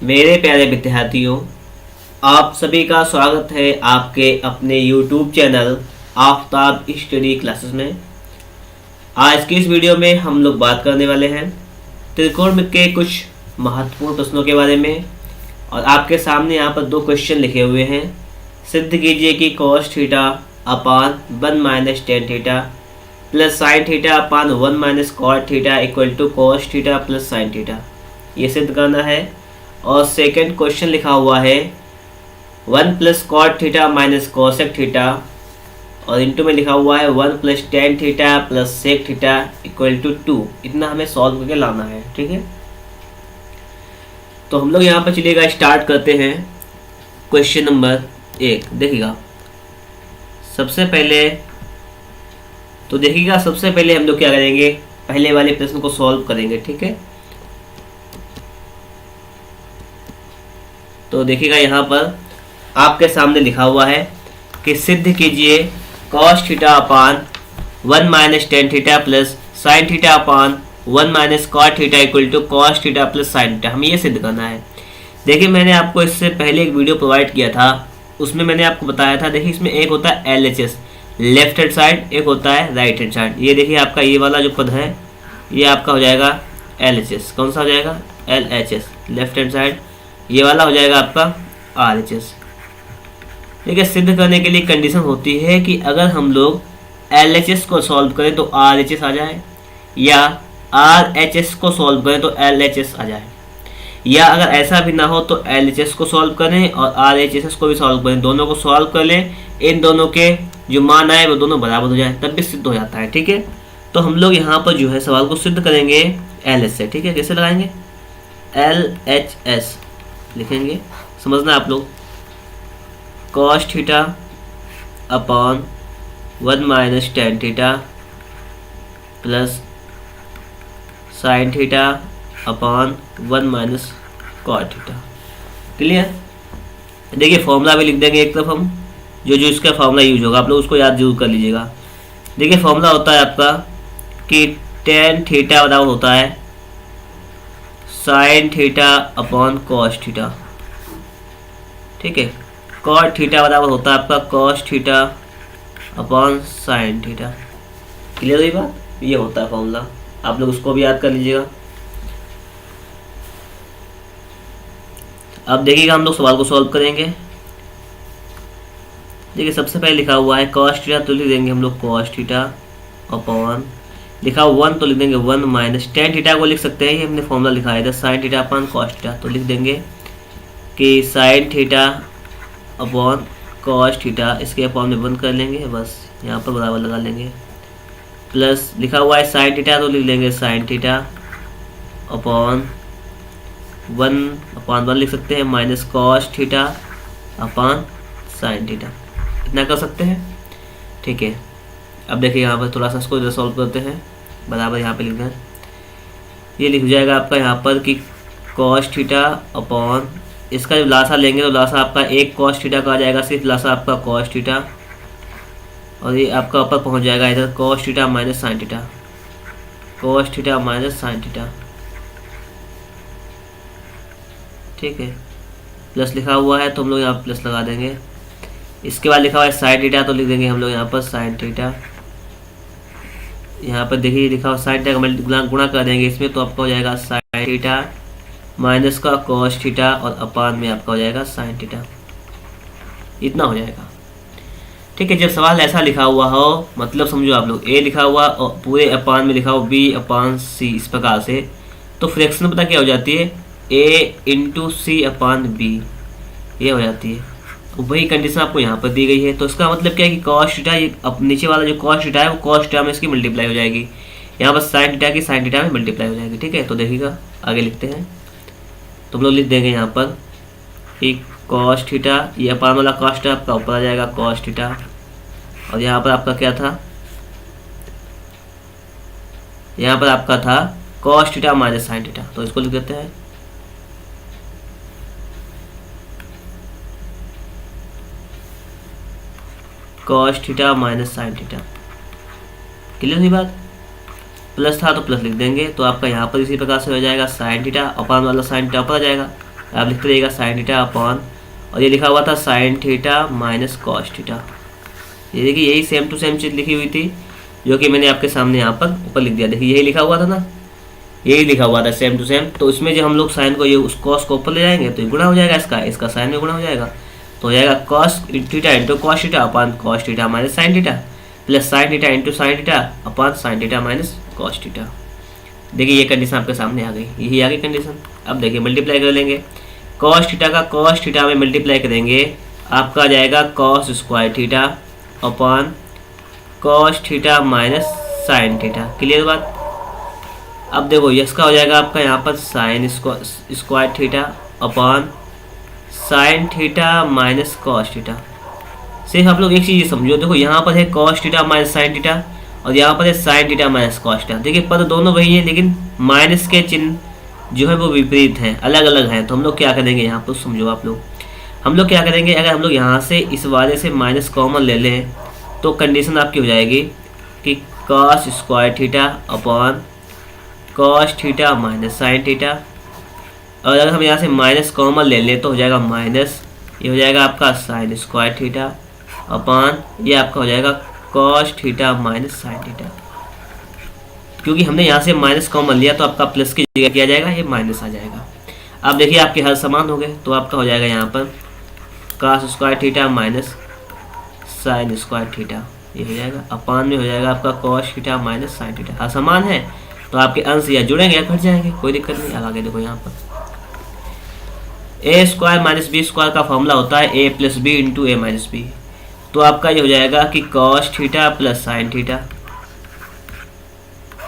मेरे प्यारे विद्यार्थियों, आप सभी का स्वागत है आपके अपने YouTube channel Aftab study classes में। आज की इस वीडियो में हम लोग बात करने वाले हैं त्रिकोण के कुछ महत्वपूर्ण प्रश्नों के बारे में। और आपके सामने यहाँ पर दो क्वेश्चन लिखे हुए हैं। सिद्ध कीजिए कि cos theta upon 1 minus tan theta plus sine theta upon 1 minus cot theta equal to cos theta plus sine theta. ये सिद्ध करना है। और सेकंड क्वेश्चन लिखा हुआ है 1 plus cot theta minus cosec theta और इनटू में लिखा हुआ है 1 plus tan theta plus sec theta equal to 2। इतना हमें सॉल्व करके लाना है। ठीक है, तो हम लोग यहाँ पर चलिएगा स्टार्ट करते हैं। क्वेश्चन नंबर 1 देखिएगा। सबसे पहले हम लोग क्या करेंगे, पहले वाले प्रश्न को सॉल्व करेंगे। ठीक है, तो देखिएगा यहाँ पर आपके सामने लिखा हुआ है कि सिद्ध कीजिए cos theta upon 1 minus tan theta plus sine theta upon 1 minus cot theta equal to cos theta plus sine theta. हमें ये सिद्ध करना है। देखिए, मैंने आपको इससे पहले एक वीडियो प्रोवाइड किया था, उसमें मैंने आपको बताया था। देखिए, इसमें एक होता है LHS लेफ्ट हैंड साइड, एक होता है राइट हैंड साइड। ये देखिए आपका ये वाला जो पद है ये आपका हो जाएगा LHS। कौन सा हो जाएगा? LHS left hand side. ये वाला हो जाएगा आपका RHS। ठीक है, सिद्ध करने के लिए कंडीशन होती है कि अगर हम लोग LHS को सॉल्व करें तो RHS आ जाए, या RHS को सॉल्व करें तो LHS आ जाए, या अगर ऐसा भी ना हो तो LHS को सॉल्व करें और RHS को भी सॉल्व करें, दोनों को सॉल्व कर लें। इन दोनों के जो मान आए वो दोनों बराबर हो जाए, तब भी सिद्ध हो जाता है। ठीक है, तो हम लोग यहाँ पर जो है सवाल को सिद्ध करेंगे LHS से। ठीक है, कैसे लगाएंगे? LHS लिखेंगे, समझना आप लोग। cos theta upon 1 minus tan theta plus sine theta upon 1 minus cot theta. Clear? देखिए, फॉर्मूला भी लिख देंगे एक तरफ हम, जो इसका फॉर्मूला यूज होगा आप लोग उसको याद जरूर कर लीजिएगा। देखिए, फॉर्मूला होता है आपका कि टेन थीटा बराबर होता है sign theta upon cos theta. ठीक है, कॉट थीटा बराबर होता है आपका cos theta upon sine theta. Clear हुई बात? ये होता है फॉर्मूला, आप लोग उसको भी याद कर लीजिएगा। अब देखिएगा हम लोग सवाल को सॉल्व करेंगे। देखिए, सबसे पहले लिखा हुआ है कॉस थीटा, तो लिख देंगे हम लोग कॉस थीटा अपॉन, लिखा 1 तो लिख देंगे 1 माइनस टेन थीटा को लिख सकते हैं, ये हमने फॉर्मूला लिखा है इधर, sign theta upon cos theta. तो लिख देंगे कि sign theta upon cos theta, इसके अपॉन में 1 कर लेंगे, बस यहाँ पर बराबर लगा लेंगे। प्लस लिखा हुआ है साइन थीटा, तो लिख लेंगे साइन थीटा अपॉन 1 लिख सकते हैं, minus cos theta upon sine theta. इतना कर सकते हैं। ठीक है, अब देखिए यहाँ पर थोड़ा सा इसको इधर सॉल्व करते हैं, बराबर यहाँ पे लिखना है। ये लिख जाएगा आपका यहाँ पर कि cos थीटा अपॉन, इसका जब लासा लेंगे तो लासा आपका एक cos थीटा का आ जाएगा, सिर्फ लासा आपका cos थीटा, और ये आपका ऊपर पहुँच जाएगा इधर cos theta minus sine theta, cos theta minus sine theta. ठीक है, प्लस लिखा हुआ है तो हम लोग यहाँ प्लस लगा देंगे। इसके बाद लिखा हुआ है साइन थीटा, तो लिख देंगे हम लोग यहाँ पर साइन थीटा। यहाँ पर देखिए लिखा हुआ साइन थीटा का गुणा कर देंगे इसमें, तो आपका हो जाएगा साइन थीटा माइनस का कॉस थीटा और अपान में आपका हो जाएगा साइन थीटा। इतना हो जाएगा। ठीक है, जब सवाल ऐसा लिखा हुआ हो, मतलब समझो आप लोग A लिखा हुआ और पूरे अपान में लिखा हो B अपान C, इस प्रकार से, तो फ्रैक्शन पता क्या हो जाती है? A into C upon B, ये हो जाती है। वही कंडीशन आपको यहाँ पर दी गई है। तो इसका मतलब क्या है कि cos थीटा, ये अब नीचे वाला जो cos थीटा है वो cos थीटा में इसकी मल्टीप्लाई हो जाएगी, यहाँ पर sin थीटा की sin थीटा में मल्टीप्लाई हो जाएगी। ठीक है, तो देखिएगा आगे लिखते हैं। तो हम लोग लिख देंगे यहाँ पर कि cos थीटा, ये अपान वाला cos थीटा आपका ऊपर आ जाएगा cos थीटा, और यहाँ पर आपका क्या था? यहाँ पर आपका था cos theta minus sine theta, तो इसको लिख देते हैं cos theta minus sine theta. Clear हुई बात? प्लस था तो प्लस लिख देंगे, तो आपका यहाँ पर इसी प्रकार से हो जाएगा साइन थीटा, अपान वाला साइन थीटा ऊपर आ जाएगा, आप लिखते रहिएगा साइन थीटा अपॉन, और ये लिखा हुआ था sine theta minus cos theta. ये देखिए यही सेम टू सेम चीज़ लिखी हुई थी जो कि मैंने आपके सामने यहाँ पर ऊपर लिख दिया। देखिए यही लिखा हुआ था ना, यही लिखा हुआ था सेम टू सेम। तो इसमें जो हम लोग साइन को ये उस कॉस को ऊपर ले जाएंगे तो ये गुणा हो जाएगा, इसका साइन में गुणा हो जाएगा, तो हो जाएगा cos theta into cos theta upon cos theta minus sine theta, plus sine theta into sine theta upon sine theta minus cos theta. देखिए ये कंडीशन आपके सामने आ गई, यही आ गई कंडीशन। अब देखिए मल्टीप्लाई कर लेंगे, कॉस थीटा का कॉस थीटा में मल्टीप्लाई करेंगे, आपका आ जाएगा cos square theta upon cos theta minus sine theta. Clear बात। अब देखो इसका हो जाएगा आपका यहाँ पर sign square theta upon sine theta minus cos theta. सिर्फ आप लोग एक चीज़ समझो, देखो यहाँ पर है cos theta minus sine theta और यहाँ पर है sine theta minus cos theta. देखिए पद दोनों वही है लेकिन माइनस के चिन्ह जो है वो विपरीत हैं, अलग अलग हैं। तो हम लोग क्या करेंगे यहाँ पर समझो आप लोग, हम लोग क्या करेंगे, अगर हम लोग यहाँ से इस वाले से माइनस कॉमन ले लें तो कंडीशन आपकी हो जाएगी कि cos square theta upon cos theta minus sine theta, और अगर हम यहाँ से माइनस कॉमन ले लें तो हो जाएगा माइनस, ये हो जाएगा आपका साइन स्क्वायर थीटा अपॉन ये आपका हो जाएगा cos theta minus sine theta. क्योंकि हमने यहाँ से माइनस कॉमन लिया तो आपका प्लस की जगह किया जाएगा, ये माइनस आ जाएगा। अब देखिए आपके हर समान हो गए तो आपका हो जाएगा यहाँ पर cos square theta minus sine square theta, ये हो जाएगा अपॉन में हो जाएगा आपका cos theta minus sine theta. हर समान है तो आपके अंश या जुड़ेंगे या घट जाएंगे, कोई दिक्कत नहीं। आगे देखो यहाँ पर a square minus b square का फॉर्मूला होता है a plus b into a minus b. तो आपका ये हो जाएगा कि cos theta plus sine theta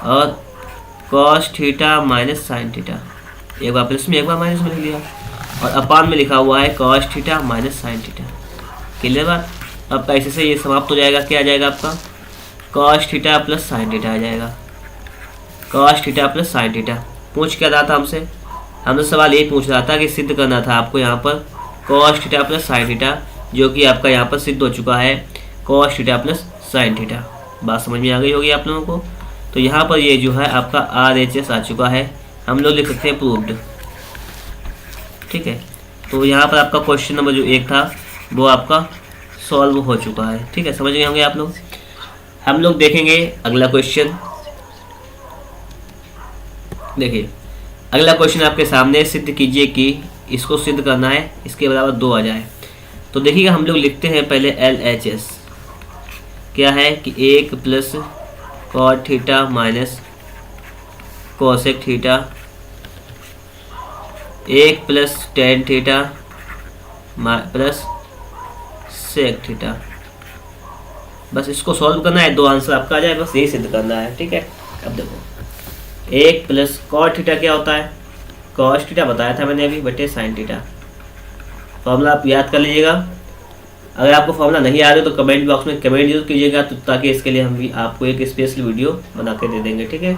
और cos theta minus sine theta, एक बार प्लस में एक बार माइनस में लिख लिया, और अपॉन में लिखा हुआ है cos theta minus sine theta. Clear बात। आपका ऐसे से ये समाप्त हो जाएगा, क्या आ जाएगा आपका cos theta plus sine theta आ जाएगा, cos theta plus sine theta. पूछ क्या रहा था हमसे, हमने सवाल यही पूछ रहा था कि सिद्ध करना था आपको यहाँ पर cos theta plus sine theta, जो कि आपका यहाँ पर सिद्ध हो चुका है cos theta plus sine theta. बात समझ में आ गई होगी आप लोगों को। तो यहाँ पर ये जो है आपका RHS आ चुका है, हम लोग लिख सकते हैं प्रूव्ड। ठीक है, तो यहाँ पर आपका क्वेश्चन नंबर जो 1 था वो आपका सॉल्व हो चुका है। ठीक है, समझ गए होंगे आप लोग। हम लोग देखेंगे अगला क्वेश्चन। देखिए अगला क्वेश्चन आपके सामने, सिद्ध कीजिए कि इसको सिद्ध करना है इसके बराबर 2 आ जाए। तो देखिएगा हम लोग लिखते हैं पहले LHS क्या है कि 1 plus cot theta minus cosec theta, 1 plus tan theta plus sec theta. बस इसको सॉल्व करना है, 2 आंसर आपका आ जाए, बस यही सिद्ध करना है। ठीक है, अब देखो 1 प्लस कॉट थीटा क्या होता है, कॉस थीटा बताया था मैंने अभी बटे साइन थीटा। फॉर्मूला आप याद कर लीजिएगा। अगर आपको फॉर्मूला नहीं आ रहा तो कमेंट बॉक्स में कमेंट जरूर कीजिएगा, तो ताकि इसके लिए हम भी आपको एक स्पेशल वीडियो बना के दे देंगे। ठीक है,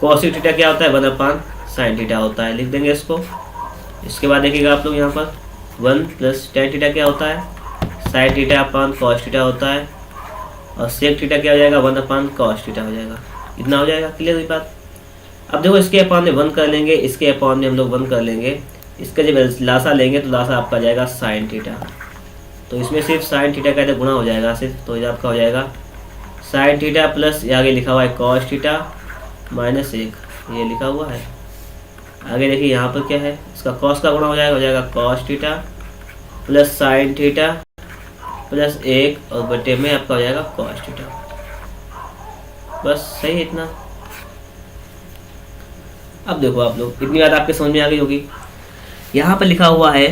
कॉसिक थीटा क्या होता है, 1 अपान साइन थीटा होता है, लिख देंगे इसको। इसके बाद देखिएगा आप लोग यहाँ पर 1 प्लस टेन थीटा क्या होता है, साइन थीटा अपान कॉस थीटा होता है, और सेक थीटा क्या हो जाएगा, 1 अपान कॉस थीटा हो जाएगा। इतना हो जाएगा, क्लियर हुई बात। अब देखो इसके अपान में 1 कर लेंगे, इसके अपान में हम लोग 1 कर लेंगे, इसका जब लासा लेंगे तो लासा आपका जाएगा साइन थीटा। तो इसमें सिर्फ साइन थीटा का गुणा हो जाएगा सिर्फ, तो ये आपका हो जाएगा साइन थीटा प्लस आगे लिखा हुआ है कॉस थीटा माइनस 1, ये लिखा हुआ है। आगे देखिए यहाँ पर क्या है, इसका कॉस का गुणा हो जाएगा cos theta plus sine theta plus 1 और बटे में आपका हो जाएगा कॉस थीटा। बस सही है इतना। अब देखो आप लोग, इतनी बात आपके समझ में आ गई होगी। यहाँ पर लिखा हुआ है,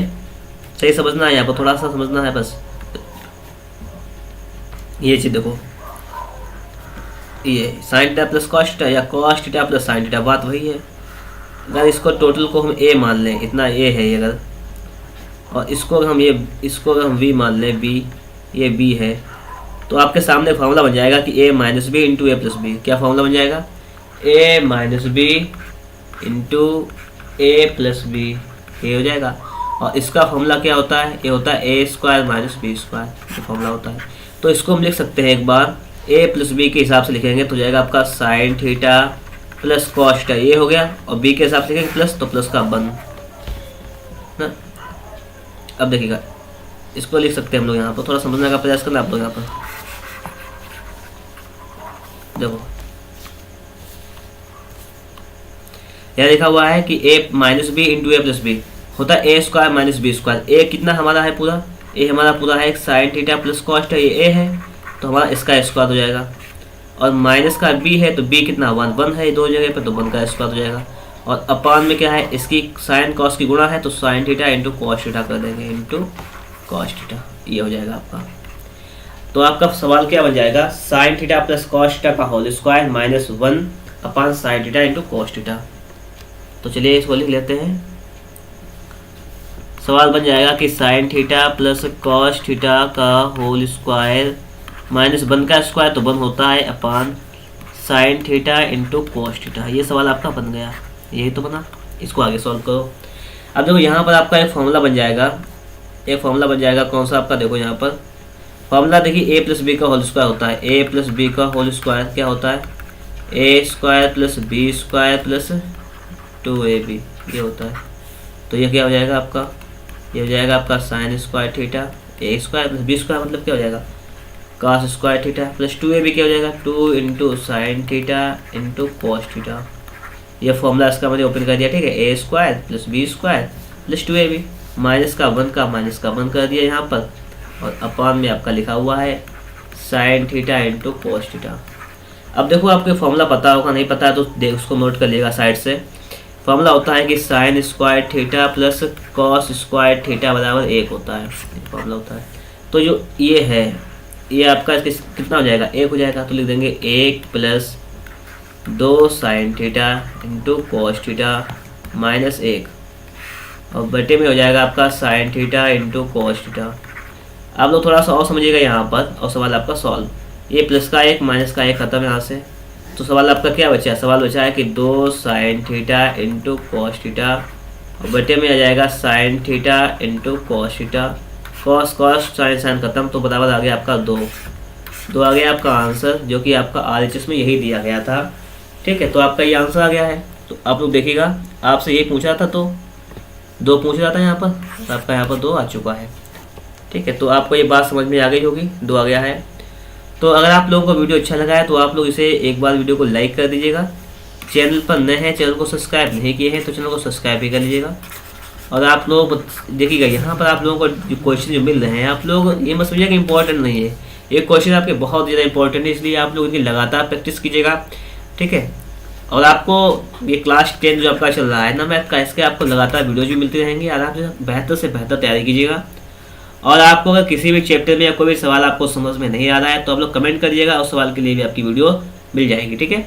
सही समझना है, यहाँ पर थोड़ा सा समझना है बस। ये चीज देखो, ये sine theta plus cos theta या cos theta plus sine theta, बात वही है। अगर इसको टोटल को हम ए मान लें, इतना ए है ये अगर, और इसको हम इसको हम वी मान लें, बी, ये बी है, तो आपके सामने फॉर्मूला बन जाएगा कि ए minus b into a plus B. क्या फॉर्मूला बन जाएगा, ए minus b into a plus B, ये हो जाएगा। और इसका फॉर्मूला क्या होता है, ये होता है a square minus b square, ये फॉर्मूला होता है। तो इसको हम लिख सकते हैं एक बार, ए प्लस बी के हिसाब से लिखेंगे तो जाएगा आपका sign theta plus cos theta, ये हो गया, और बी के हिसाब से लिखेंगे प्लस, तो प्लस का 1। ना। अब देखिएगा, इसको लिख सकते हैं हम लोग यहाँ पर, थोड़ा समझने का प्रयास करना आप लोग। यहाँ पर देखो, यहाँ लिखा हुआ है कि a minus b into a plus b होता है a square minus b square. A कितना हमारा है पूरा, ए हमारा पूरा है एक sine theta plus cos theta, ये ए है तो हमारा इसका स्क्वायर हो जाएगा। और माइनस का बी है तो बी कितना 1 1 है दो जगह पे, तो 1 का स्क्वायर हो जाएगा। और अपान में क्या है, इसकी साइन कॉस की गुणा है तो sign theta into cos theta कर देंगे, इंटू कॉस थीटा, ये हो जाएगा आपका। तो आपका सवाल क्या बन जाएगा, sine theta plus cos theta का whole square minus 1 upon sine theta into cos theta. तो चलिए इसको लिख लेते हैं। सवाल बन जाएगा कि sign theta plus cos theta का होल स्क्वायर माइनस 1 का स्क्वायर तो 1 होता है अपान sine theta into cos theta. ये सवाल आपका बन गया, यही तो बना। इसको आगे सॉल्व करो। अब देखो यहाँ पर आपका एक फॉर्मूला बन जाएगा, एक फॉर्मूला बन जाएगा कौन सा आपका, देखो यहाँ पर फॉर्मूला देखिए, ए प्लस बी का होल स्क्वायर होता है, ए प्लस बी का होल स्क्वायर क्या होता है, a square plus b square plus 2ab, ये होता है। तो ये क्या हो जाएगा आपका, ये हो जाएगा आपका साइन स्क्वायर थीटा, ए स्क्वायर प्लस बी स्क्वायर मतलब क्या हो जाएगा cos square theta plus 2ab क्या हो जाएगा 2 into sine theta into cos theta. ये फॉर्मूला इसका मैंने ओपन कर दिया, ठीक है, a square plus b square plus 2ab, minus का 1 का माइनस का 1 कर दिया यहाँ पर, और अपान में आपका लिखा हुआ है sign theta into cos theta. अब देखो आपको फॉर्मूला पता होगा, नहीं पता है तो देख उसको नोट कर लिएगा साइड से। फॉर्मूला होता है कि sign square theta plus cos square theta बराबर 1 होता है, फॉर्मूला होता है। तो जो ये है ये आपका कितना हो जाएगा 1 हो जाएगा, तो लिख देंगे 1 plus 2 sine theta into cos theta minus 1, और बटे में हो जाएगा आपका sign theta into cos theta. आप लोग थोड़ा सा और समझिएगा यहाँ पर, और सवाल आपका सॉल्व। ये प्लस का 1 माइनस का 1 खत्म यहाँ से, तो सवाल आपका क्या बचा है, सवाल बचा है कि 2 sine theta into cos theta, और बटे में आ जाएगा sine theta into cos theta. Cos cos sine sine खत्म, तो बराबर आ गया आपका 2 आ गया आपका आंसर, जो कि आपका RHS में यही दिया गया था, ठीक है। तो आपका ये आंसर आ गया है। तो आप लोग देखिएगा, आपसे ये पूछा था तो 2 पूछ रहा था यहाँ पर, तो आपका यहाँ पर 2 आ चुका है, ठीक है। तो आपको ये बात समझ में आ गई होगी, 2 आ गया है। तो अगर आप लोगों को वीडियो अच्छा लगा है तो आप लोग इसे एक बार वीडियो को लाइक कर दीजिएगा। चैनल पर नए हैं, चैनल को सब्सक्राइब नहीं किए हैं तो चैनल को सब्सक्राइब भी कर लीजिएगा। और आप लोग देखिएगा यहाँ पर आप लोगों को जो क्वेश्चन जो मिल रहे हैं, आप लोग ये मत समझिए कि इंपॉर्टेंट नहीं है, ये क्वेश्चन आपके बहुत ज़्यादा इंपॉर्टेंट है, इसलिए आप लोग इनकी लगातार प्रैक्टिस कीजिएगा, ठीक है। और आपको ये क्लास 10 जो आपका चल रहा है ना मैथ का, इसके आपको लगातार वीडियोज भी मिलती रहेंगी, आराम से बेहतर तैयारी कीजिएगा। और आपको अगर किसी भी चैप्टर में या कोई भी सवाल आपको समझ में नहीं आ रहा है तो आप लोग कमेंट करिएगा, उस सवाल के लिए भी आपकी वीडियो मिल जाएगी, ठीक है।